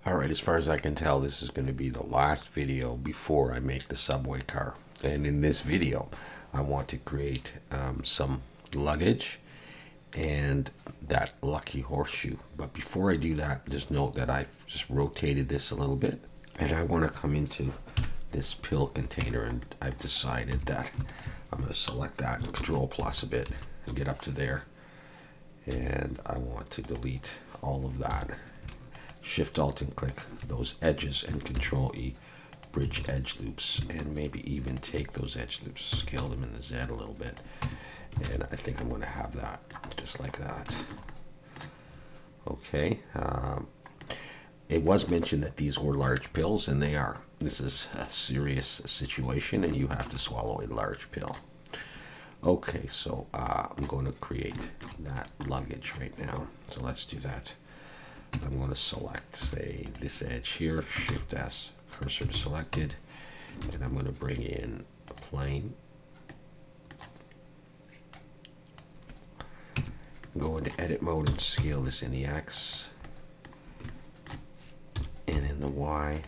Alright, as far as I can tell, this is going to be the last video before I make the subway car. And in this video, I want to create some luggage and that lucky horseshoe. But before I do that, just note that I've just rotated this a little bit. And I want to come into this pill container, and I've decided that I'm going to select that and Control plus a bit and get up to there. And I want to delete all of that. Shift Alt and click those edges and Control E, bridge edge loops, and maybe even take those edge loops, scale them in the Z a little bit. And I think I'm going to have that just like that. Okay. It was mentioned that these were large pills, and they are. This is a serious situation, and you have to swallow a large pill. Okay, so I'm going to create that luggage right now. So let's do that. I'm going to select, say, this edge here, Shift S, cursor to selected, and I'm going to bring in a plane. Go into edit mode and scale this in the X and in the Y,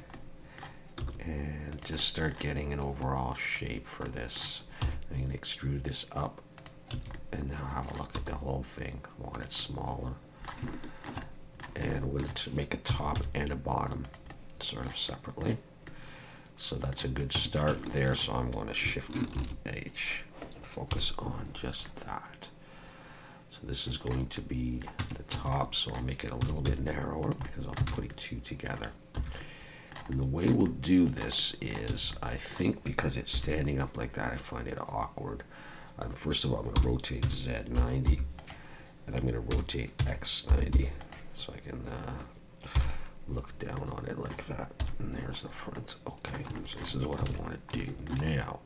and just start getting an overall shape for this. I'm going to extrude this up, and now have a look at the whole thing. I want it smaller. And we're going to make a top and a bottom sort of separately. So that's a good start there. So I'm going to Shift H, focus on just that. So this is going to be the top, so I'll make it a little bit narrower because I'll be putting two together. And the way we'll do this is, I think because it's standing up like that, I find it awkward. First of all, I'm going to rotate Z90, and I'm going to rotate X90. So I can look down on it like that. And there's the front. Okay, so this is what I want to do. Now,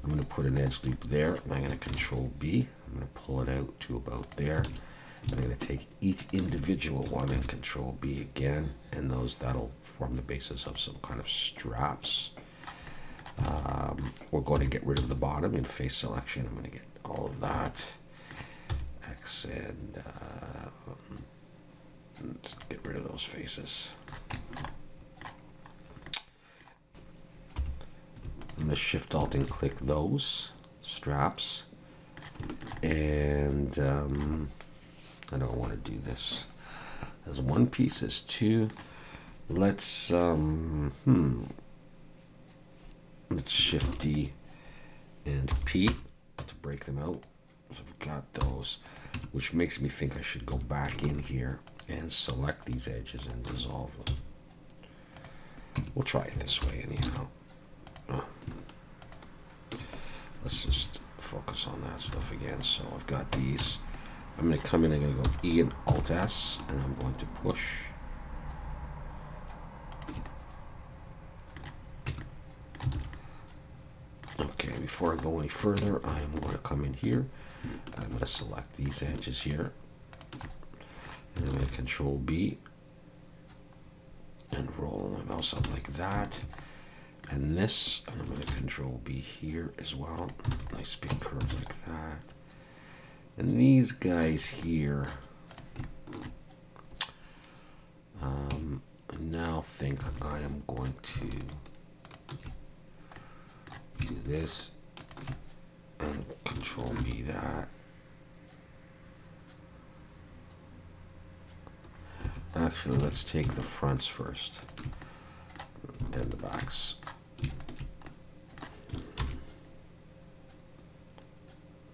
I'm going to put an edge loop there, and I'm going to Control B. I'm going to pull it out to about there. And I'm going to take each individual one and Control B again, and that'll form the basis of some kind of straps. We're going to get rid of the bottom in face selection. I'm going to get all of that. X and let's get rid of those faces. I'm going to Shift Alt and click those straps. And I don't want to do this as one piece, as two. Let's Shift D and P to break them out. So I've got those, which makes me think I should go back in here and select these edges and dissolve them. We'll try it this way anyhow. Let's just focus on that stuff again. So I've got these. I'm going to come in, I'm going to go E and Alt S, and I'm going to push. Okay, before I go any further, I'm going to come in here. I'm going to select these edges here. And I'm going to Control B and roll my mouse up like that. And this, and I'm going to Control B here as well. Nice big curve like that. And these guys here, I now think I am going to do this and Control B that. Actually, let's take the fronts first and the backs.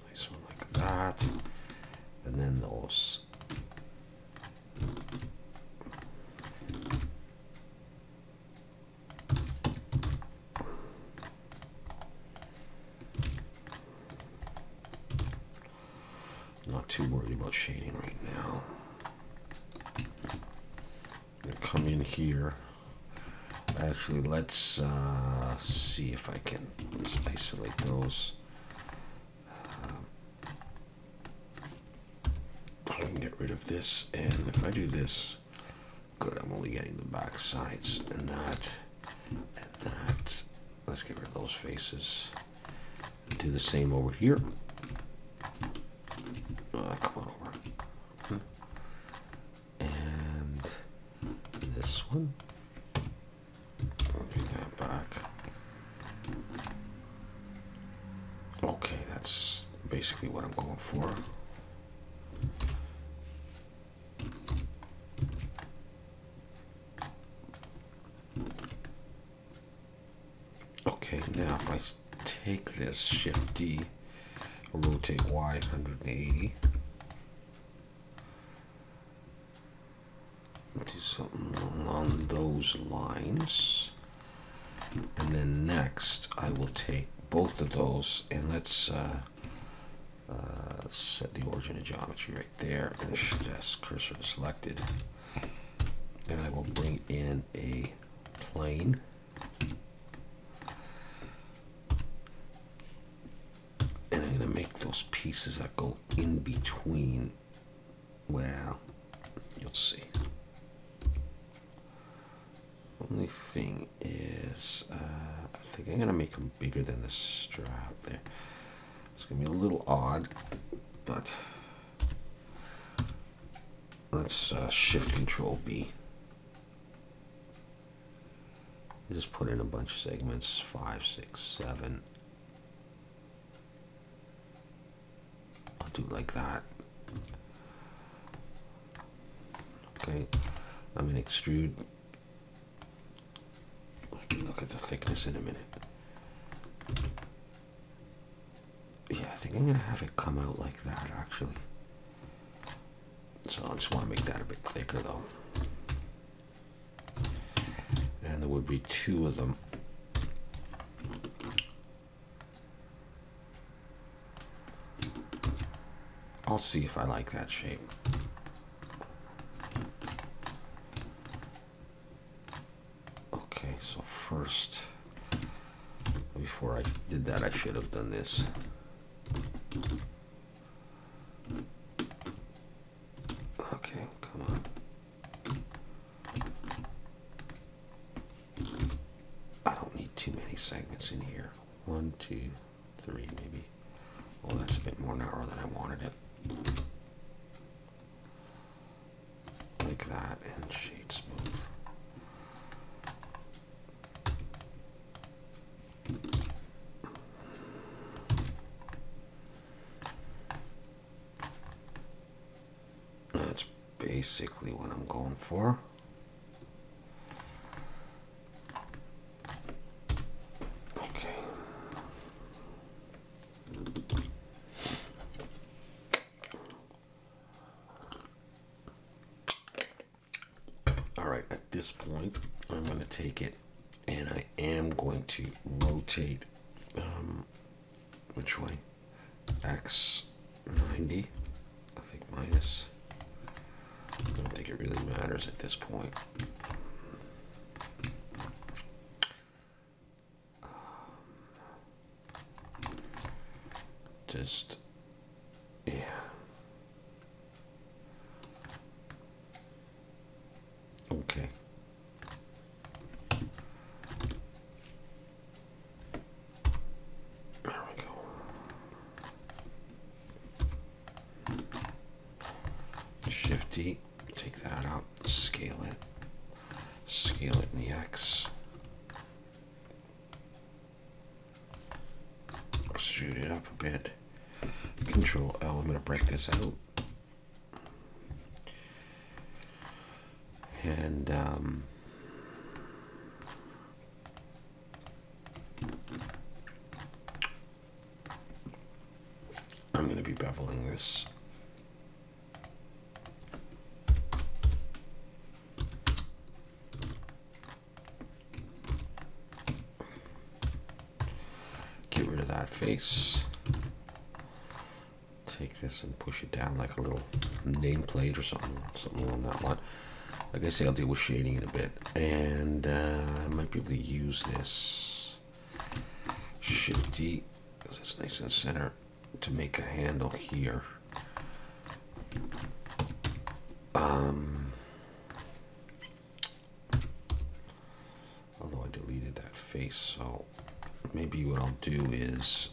Nice one like that. And then those. Not too worried about shading right now. Come in here. Actually, let's see if I can just isolate those. I can get rid of this, and if I do this, good, I'm only getting the back sides and that and that. Let's get rid of those faces. Do the same over here. Come on over. And this basically what I'm going for. Okay, now if I take this, Shift D, rotate Y 180, do something along those lines, and then next I will take both of those and let's set the origin of geometry right there, and Shift cursor selected, and I will bring in a plane. And I'm going to make those pieces that go in between, well, you'll see. Only thing is, I think I'm going to make them bigger than the strap there. It's going to be a little odd, but let's Shift Control B. Just put in a bunch of segments, 5, 6, 7. I'll do it like that. Okay, I'm going to extrude. I can look at the thickness in a minute. Yeah, I think I'm going to have it come out like that, actually. So I just want to make that a bit thicker, though. And there would be 2 of them. I'll see if I like that shape. Okay, so first, before I did that, I should have done this. Okay, come on. I don't need too many segments in here. 1, 2, 3, maybe. Oh, that's a bit more narrow than I wanted it. Like that, and shade smooth. That's basically what I'm going for. Okay. All right, at this point, I'm going to take it and I am going to rotate, which way? X 90, I think minus. I don't think it really matters at this point. Just, yeah. Okay. There we go. Shift D, take that out, scale it in the X. Extrude it up a bit. Control L, I'm going to break this out. And I'm going to be beveling this. Get rid of that face. Take this and push it down like a little nameplate or something along that line. Like I say, I'll deal with shading in a bit, and I might be able to use this Shift D because it's nice and center to make a handle here. Although I deleted that face, so maybe what I'll do is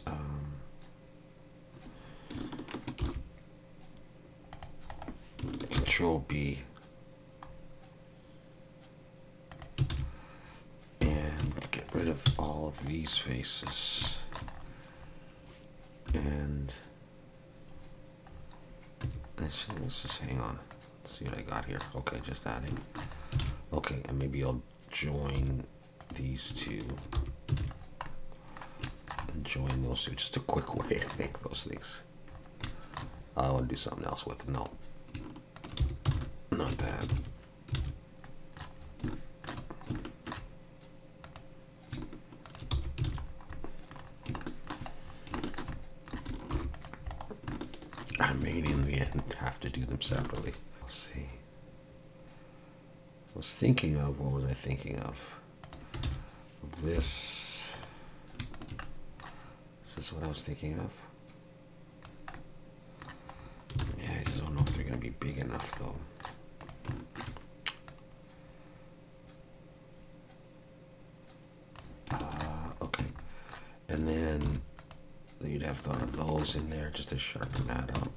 Control B. Rid of all of these faces, and let's just hang on. Let's see what I got here. Okay, just adding. Okay, and maybe I'll join these two. And join those two. Just a quick way to make those things. I want to do something else with them. No. Not that. I may in the end have to do them separately. Let's see. I was thinking of, what was I thinking of? This. Is this what I was thinking of? Yeah, I just don't know if they're going to be big enough though. Okay. And then you'd have thought of those in there just to sharpen that up.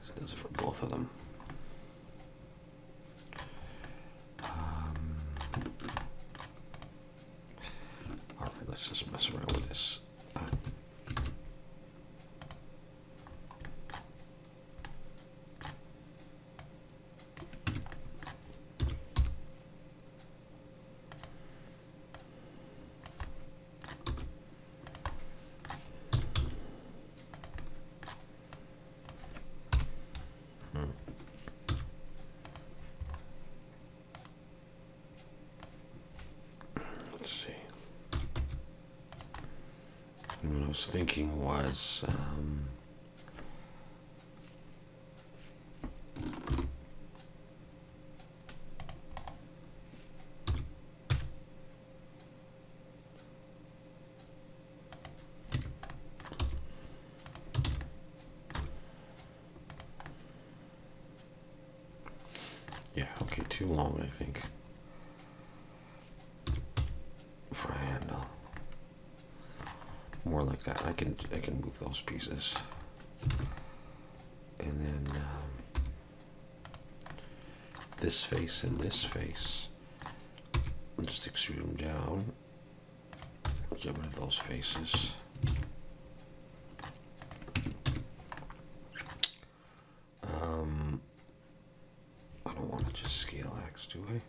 So those are for both of them. All right, let's just mess around with this. What I was thinking was, yeah, okay, too long, I think, for a handle. More like that. I can move those pieces, and then this face and this face. Just extrude them down. Get rid of those faces. I don't want to just scale X, do I?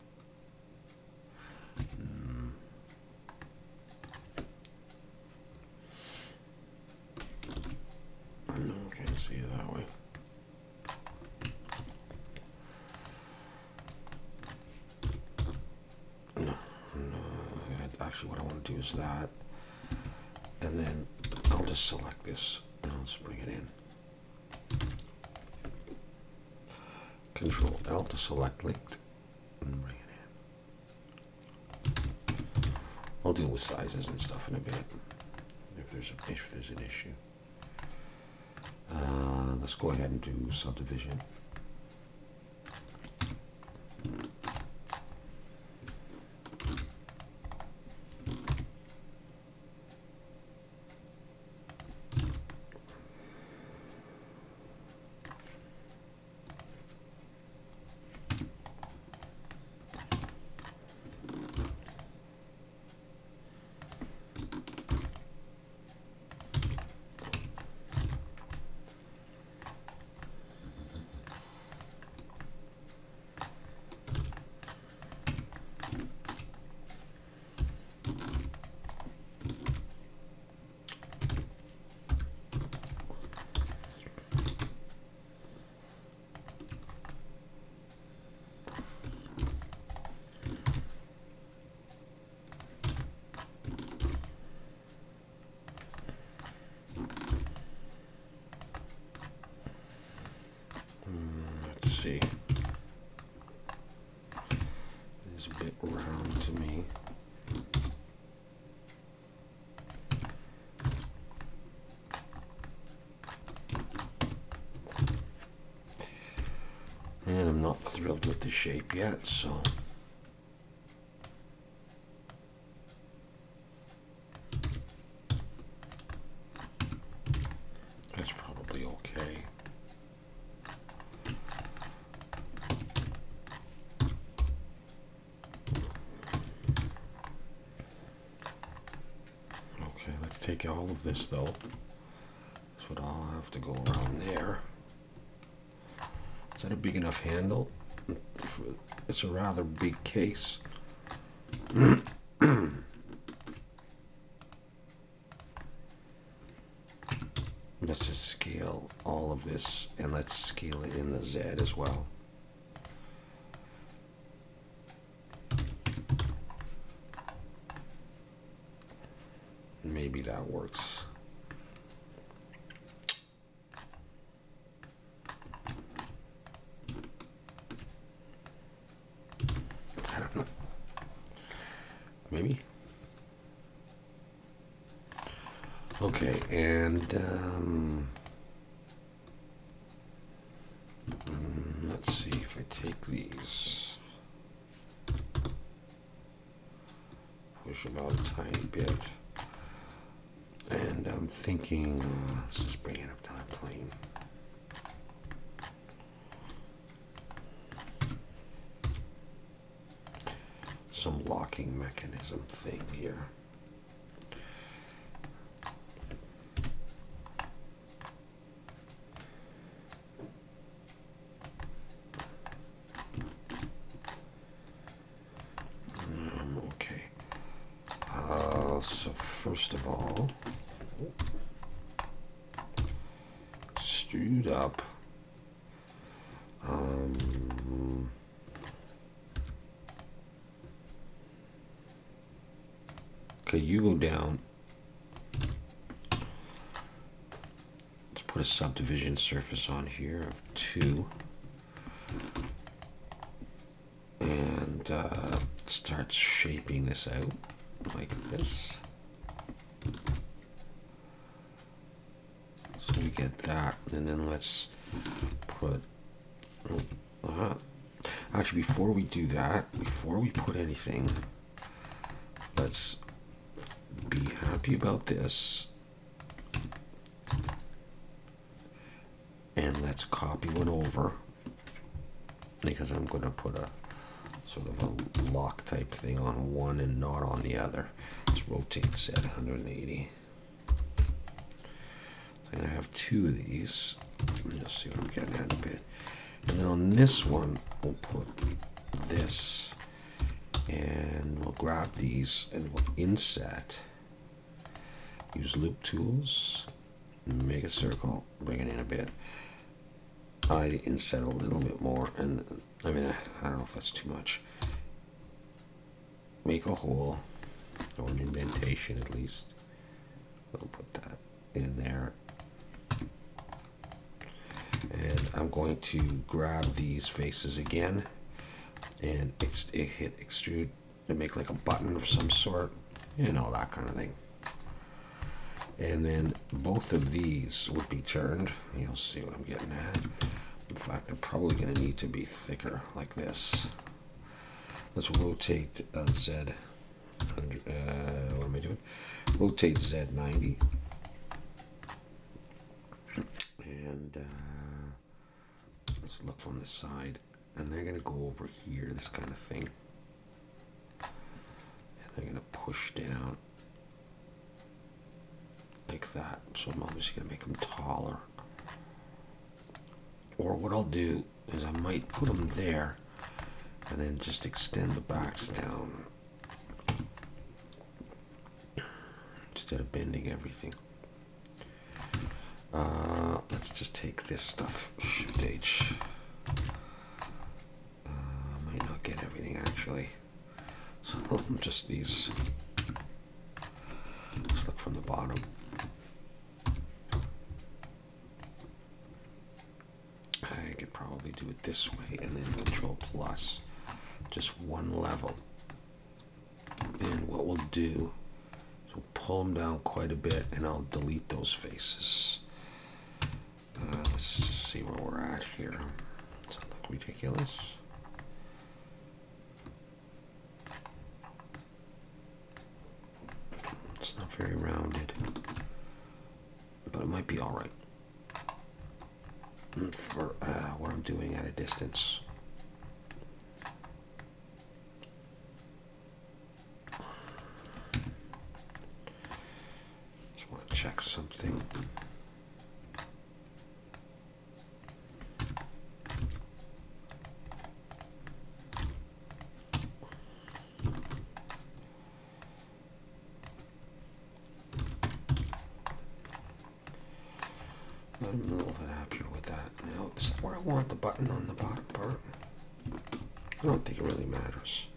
No, can't see it that way. No. Actually, what I want to do is that, and then I'll just select this and I'll just bring it in. Control L to select linked and bring it in. I'll deal with sizes and stuff in a bit if there's an issue. Let's go ahead and do subdivision. See, it's a bit round to me. And I'm not thrilled with the shape yet, so that's probably okay. Take all of this though. That's what I'll have to go around there. Is that a big enough handle? It's a rather big case. Let's just scale all of this, and let's scale it in the Z as well. Maybe that works. I don't know. Maybe. Okay, and let's see if I take these, push them out a tiny bit, and I'm thinking, let's just bring it up to that plane. Some locking mechanism thing here. Okay. So first of all, extrude up. Okay, you go down. Let's put a subdivision surface on here of 2. And start shaping this out like this. So we get that, and then let's put, actually before we do that, before we put anything, let's be happy about this, and let's copy one over, because I'm going to put a sort of a lock type thing on one and not on the other. Let's rotate this at 180. So I'm going to have 2 of these. You'll see what I'm getting at a bit. And then on this one, we'll put this, and we'll grab these and we'll inset. Use loop tools, make a circle, bring it in a bit. I inset a little bit more, and I mean, I don't know if that's too much. Make a hole, or an indentation at least. We'll put that in there. And I'm going to grab these faces again, and hit extrude and make like a button of some sort, you know, that kind of thing. And then both of these would be turned. You'll see what I'm getting at. In fact, they're probably going to need to be thicker, like this. Let's rotate Z. What am I doing? Rotate Z 90. And let's look from the side. And they're going to go over here, this kind of thing. And they're going to push down like that. So I'm obviously going to make them taller. Or what I'll do is I might put them there and then just extend the backs down instead of bending everything. Let's just take this stuff, Shift H. Might not get everything actually. So just these. Let's look from the bottom. I could probably do it this way, and then Control plus, just one level. And what we'll do is we'll pull them down quite a bit, and I'll delete those faces. Let's just see where we're at here. Does that look ridiculous? It's not very rounded, but it might be all right for what I'm doing at a distance. Just want to check something. a little bit happier with that. Now, is that where I want the button on the bottom part? I don't think it really matters.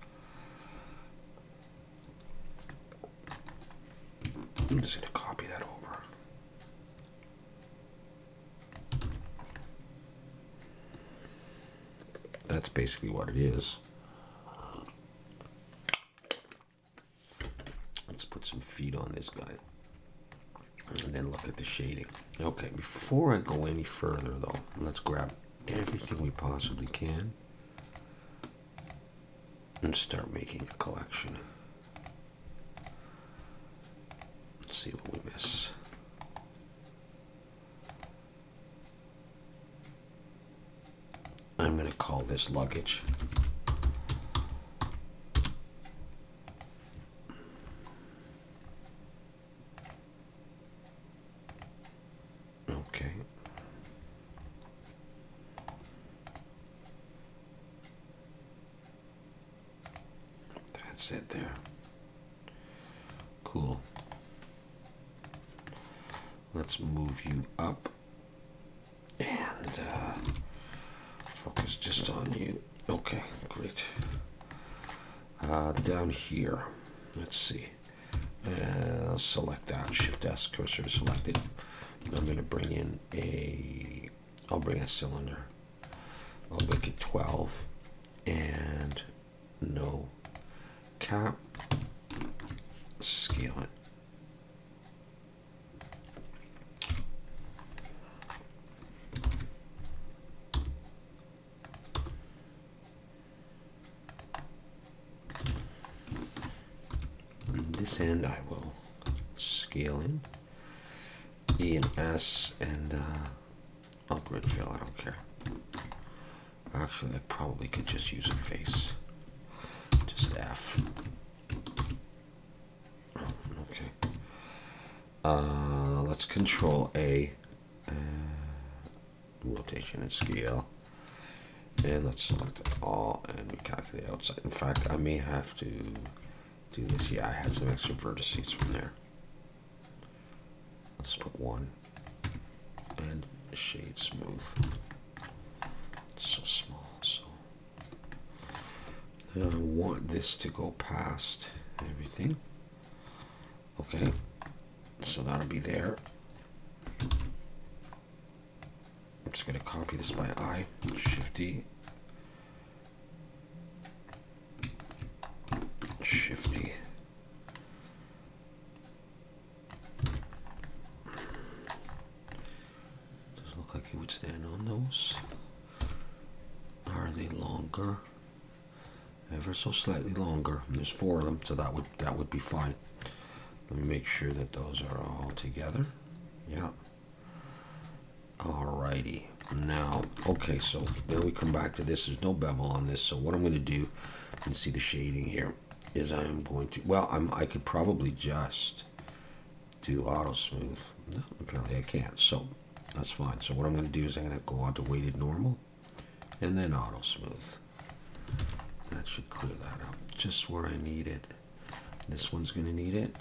I'm just going to copy that over. That's basically what it is. Let's put some feet on this guy. And then look at the shading. Okay, before I go any further though, let's grab everything we possibly can and start making a collection. Let's see what we miss. I'm going to call this luggage. Okay. That's it there. Cool. Let's move you up and focus just on you. Okay, great. Down here, let's see. Select that, Shift S, cursor to select it. I'm going to bring in I'll bring a cylinder. I'll make it 12 and no cap. Scale it. This end I will scale in E and S, and I'll grid fill. I don't care. Actually, I probably could just use a face. Just F. Okay. Let's Control A, rotation and scale, and let's select it all and recalculate outside. In fact, I may have to do this. Yeah, I had some extra vertices from there. Let's put one and shade smooth. It's so small, so I want this to go past everything. Okay, so that'll be there. I'm just going to copy this by eye, Shift D, Shift D. Doesn't look like it would stand on those. Are they longer? Ever so slightly longer. And there's 4 of them, so that would be fine. Let me make sure that those are all together. Yeah. Alrighty. Now, okay, so then we come back to this. There's no bevel on this, so what I'm going to do, you can see the shading here, is I'm going to, well, I could probably just do auto smooth. No, apparently I can't, so that's fine. So what I'm going to do is I'm going to go on to weighted normal and then auto smooth. That should clear that up just where I need it. This one's going to need it.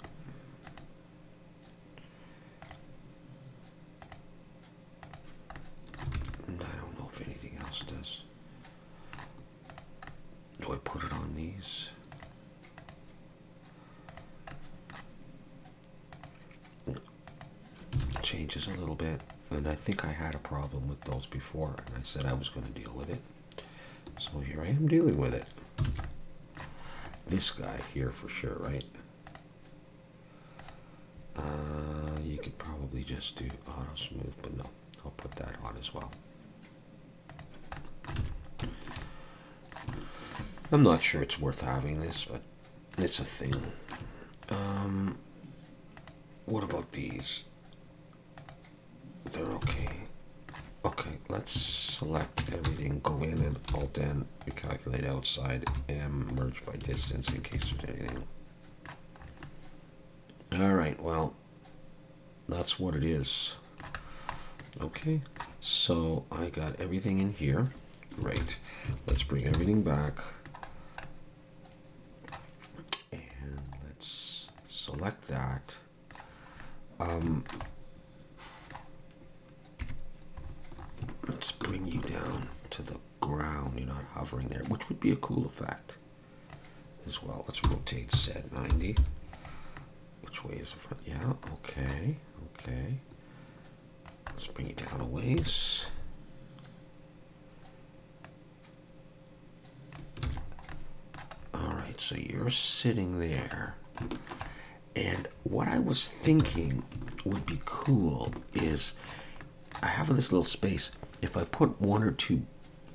And I don't know if anything else does. Do I put it on these? Changes a little bit, and I think I had a problem with those before, and I said I was going to deal with it. So here I am dealing with it. This guy here for sure, right? You could probably just do auto smooth, but no, I'll put that on as well. I'm not sure it's worth having this, but it's a thing. What about these? They're okay. Okay, let's select everything, go in and Alt N, recalculate outside, M, merge by distance in case there's anything. Alright, well, that's what it is. Okay, so I got everything in here. Great. Let's bring everything back. And let's select that. Let's bring you down to the ground. You're not hovering there, which would be a cool effect as well. Let's rotate set 90. Which way is the front? Yeah, okay, okay. Let's bring it down a ways. All right, so you're sitting there. And what I was thinking would be cool is I have this little space. If I put one or two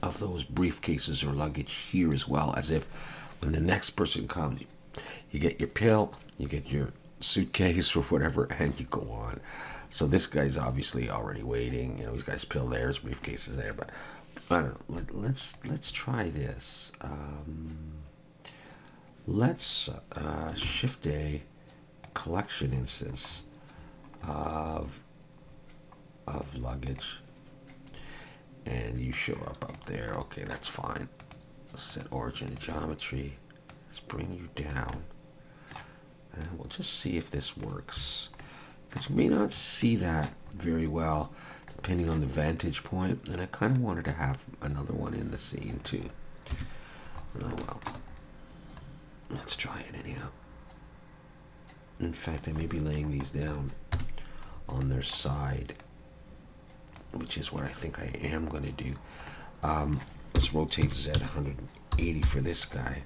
of those briefcases or luggage here as well, as if when the next person comes, you get your pill, you get your suitcase or whatever, and you go on. So this guy's obviously already waiting. You know, he's got his pill there, his briefcase is there. But I don't know. Let's try this. Let's shift a collection instance of luggage, and you show up there. Okay, that's fine. Let's set origin to geometry. Let's bring you down, and we'll just see if this works, because you may not see that very well depending on the vantage point, and I kind of wanted to have another one in the scene too. Oh well, let's try it anyhow. In fact, I may be laying these down on their side, which is what I think I am going to do. Let's rotate Z 180 for this guy,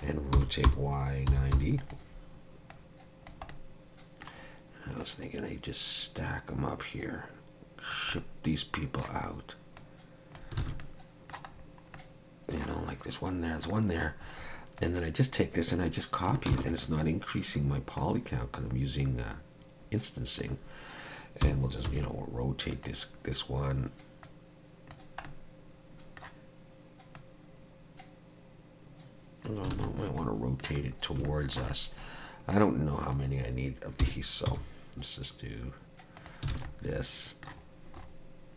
and rotate Y 90. And I was thinking they just stack them up here, ship these people out. You know, like there's one there. And then I just take this and I just copy it, and it's not increasing my poly count because I'm using instancing. And we'll just, you know, we'll rotate this one. I might want to rotate it towards us. I don't know how many I need of these, so let's just do this.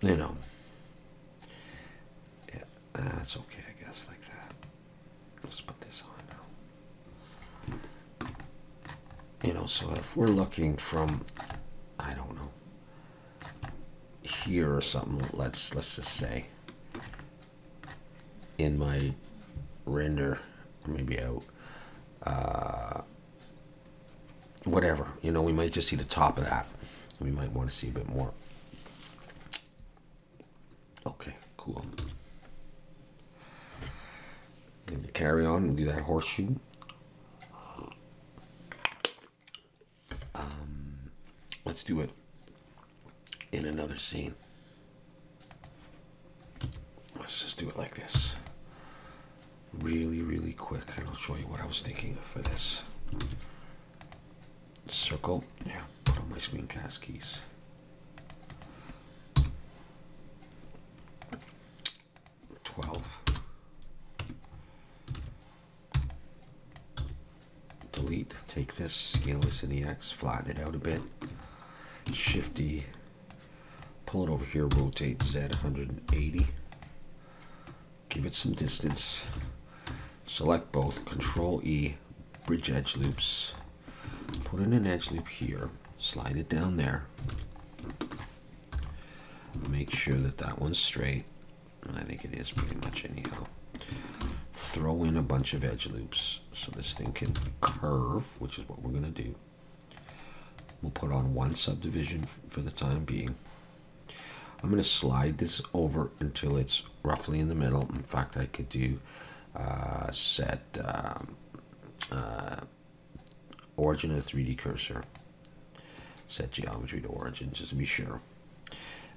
You know, yeah, that's okay, I guess, like that. Let's put this on now. You know, so if we're looking from, I don't know, here or something, let's just say in my render, or maybe out, whatever, you know, we might just see the top of that. We might want to see a bit more. Okay, cool. And carry on and do that horseshoe. Let's do it in another scene. Let's just do it like this. Really, really quick, and I'll show you what I was thinking for this. Circle. Yeah, put on my screencast keys. Delete, take this, scale this in the X, flatten it out a bit, Shift D, pull it over here, rotate Z 180, give it some distance, select both, Control E, bridge edge loops, put in an edge loop here, slide it down there, make sure that that one's straight, I think it is pretty much anyhow. Throw in a bunch of edge loops so this thing can curve, which is what we're going to do. We'll put on one subdivision for the time being. I'm going to slide this over until it's roughly in the middle. In fact, I could do set origin of the 3D cursor. Set geometry to origin, just to be sure.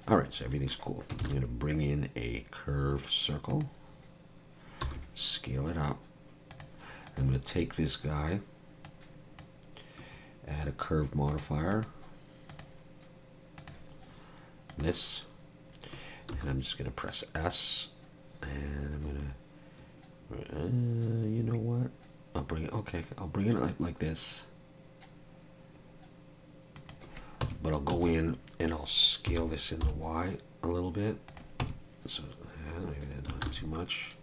All right, so everything's cool. I'm going to bring in a curved circle. Scale it up. I'm going to take this guy, add a curve modifier, this, and I'm just going to press S, and I'm going to, you know what, I'll bring it, okay, I'll bring it like this, but I'll go in and I'll scale this in the Y a little bit, so maybe not too much.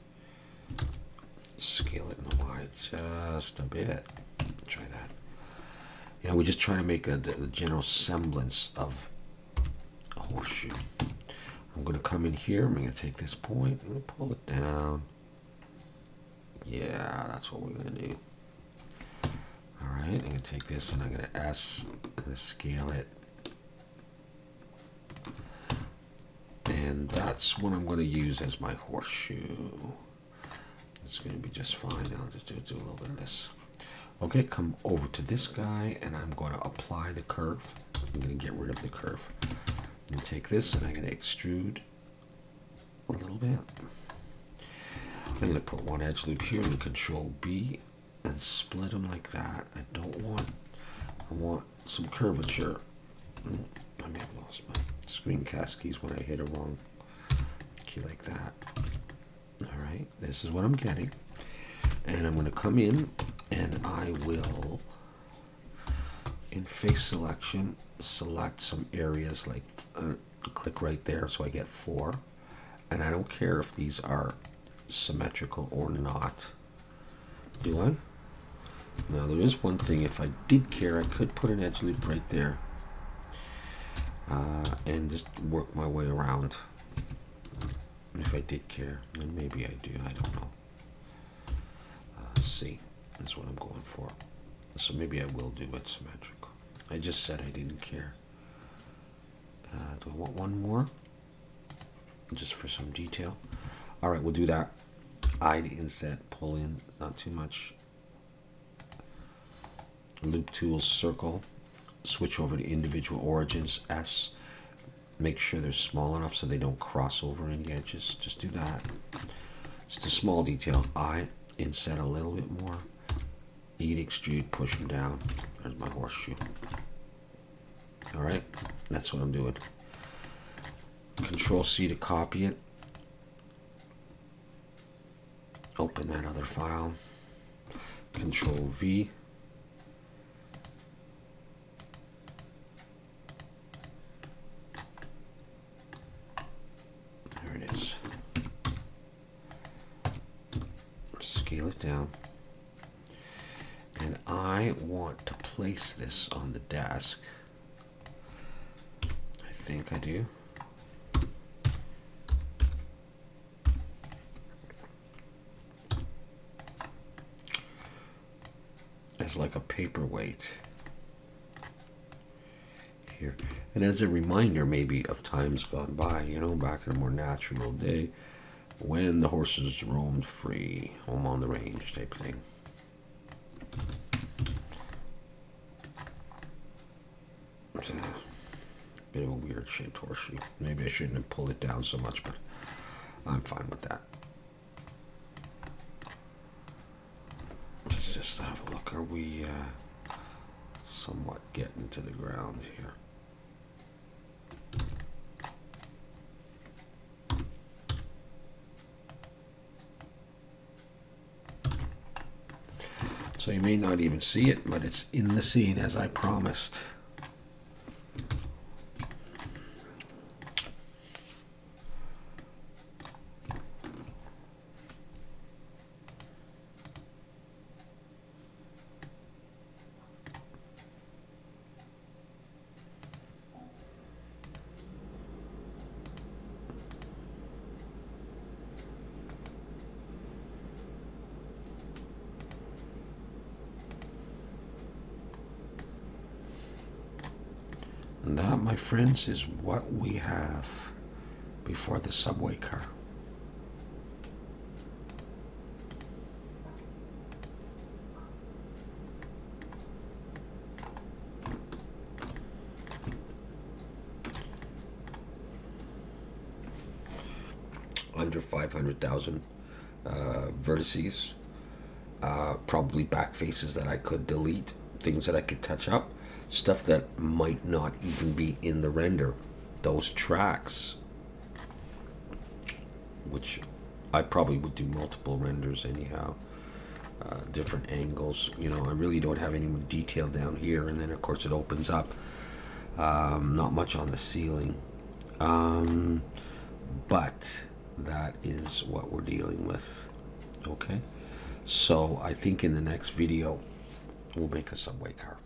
Scale it in the Y just a bit. Try that. Yeah, we're just trying to make the general semblance of a horseshoe. I'm going to come in here. I'm going to take this point. I'm going to pull it down. Yeah, that's what we're going to do. All right, I'm going to take this and I'm going to I'm going to scale it. And that's what I'm going to use as my horseshoe. It's going to be just fine. I'll just do a little bit of this. Okay, come over to this guy and I'm going to apply the curve. I'm going to get rid of the curve. I'm going to take this and I'm going to extrude a little bit. I'm going to put one edge loop here and Control B and split them like that. I want some curvature. I may have lost my screencast keys when I hit a wrong key like that. All right, this is what I'm getting. And I'm going to come in and I will, in face selection, select some areas like click right there so I get 4. And I don't care if these are symmetrical or not. Do I? Now there is one thing, if I did care, I could put an edge loop right there and just work my way around. If I did care, then maybe I do, I don't know. C, that's what I'm going for. So maybe I will do it symmetrical. I just said I didn't care. Do I want one more? Just for some detail. All right, we'll do that. I to inset, pull in, not too much. Loop tools, circle. Switch over to individual origins, S. Make sure they're small enough so they don't cross over in the edges. Just do that. Just a small detail. I inset a little bit more. E to extrude, push them down. There's my horseshoe. All right, that's what I'm doing. Control C to copy it. Open that other file. Control V. There it is. Scale it down. And I want to place this on the desk. I think I do. As like a paperweight here. And as a reminder maybe of times gone by, you know, back in a more natural day when the horses roamed free, home on the range type thing. It's a bit of a weird shaped horseshoe. Maybe I shouldn't have pulled it down so much, but I'm fine with that. Let's just have a look. Are we somewhat getting to the ground here? So you may not even see it, but it's in the scene as I promised. And that, my friends, is what we have before the subway car. Under 500,000 vertices, probably back faces that I could delete, things that I could touch up, stuff that might not even be in the render. Those tracks, which I probably would do multiple renders anyhow, different angles. You know, I really don't have any detail down here, and then of course it opens up. Not much on the ceiling, but that is what we're dealing with. Okay, so I think in the next video we'll make a subway car.